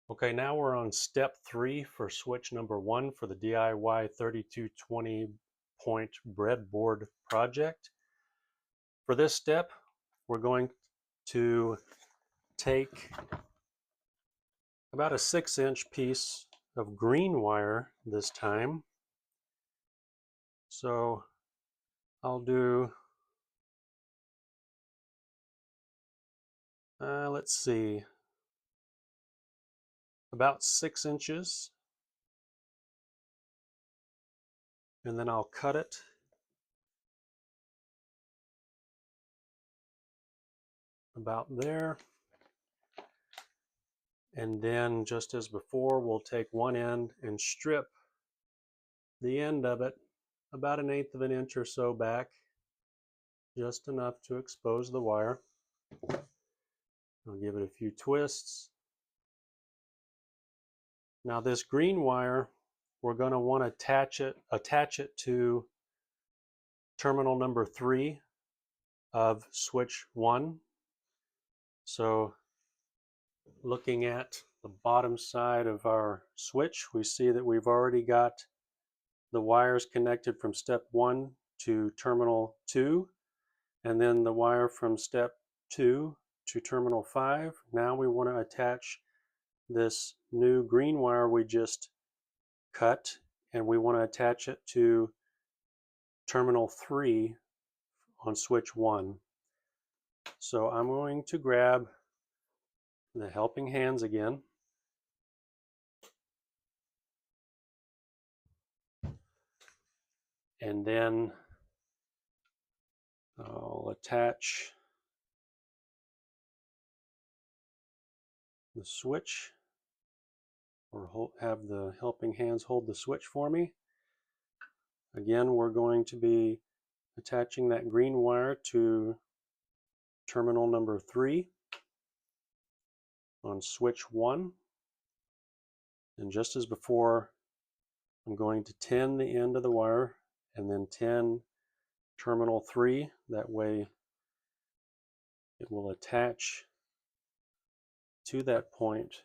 Okay, now we're on step 3 for switch number 1 for the DIY 3220 point breadboard project. For this step, we're going to take about a 6-inch piece of green wire this time. So I'll do, let's see, about 6 inches. And then I'll cut it about there. And then, just as before, we'll take one end and strip the end of it about 1/8 of an inch or so back, just enough to expose the wire. I'll give it a few twists. Now this green wire, we're going to want to attach it to terminal number 3 of switch 1. So looking at the bottom side of our switch, we see that we've already got the wires connected from step 1 to terminal 2, and then the wire from step 2 to terminal 5. Now we want to attach this new green wire we just cut, and we want to attach it to terminal 3 on switch 1. So I'm going to grab the helping hands again, and then I'll attach the switch, or have the helping hands hold the switch for me. Again, we're going to be attaching that green wire to terminal number 3 on switch 1. And just as before, I'm going to tin the end of the wire and then tin terminal 3. That way it will attach to that point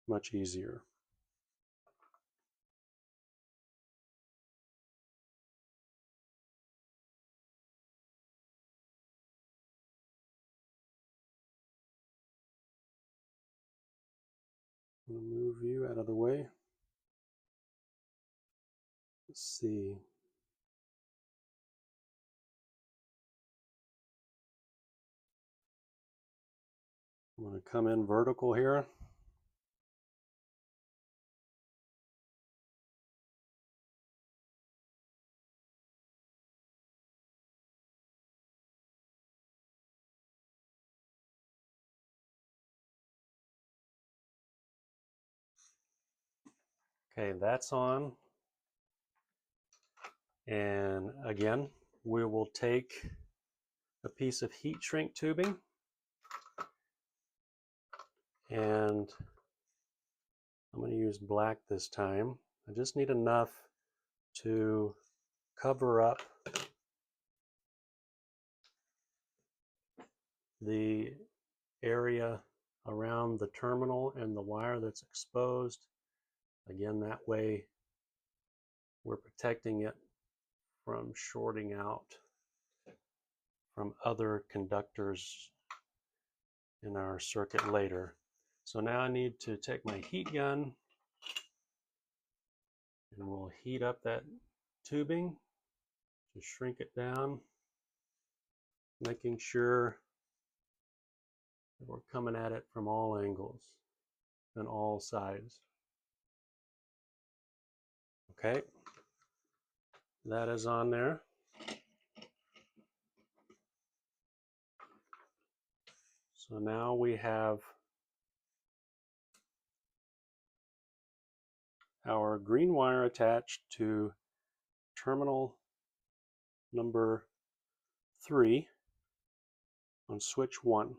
much easier. I'm going to move you out of the way. Let's see. I'm going to come in vertical here. Okay, that's on. And again, we will take a piece of heat shrink tubing, and I'm going to use black this time. I just need enough to cover up the area around the terminal and the wire that's exposed. Again, that way we're protecting it from shorting out from other conductors in our circuit later. So now I need to take my heat gun and we'll heat up that tubing to shrink it down, making sure that we're coming at it from all angles and all sides. Okay, that is on there. So now we have our green wire attached to terminal number 3 on switch 1.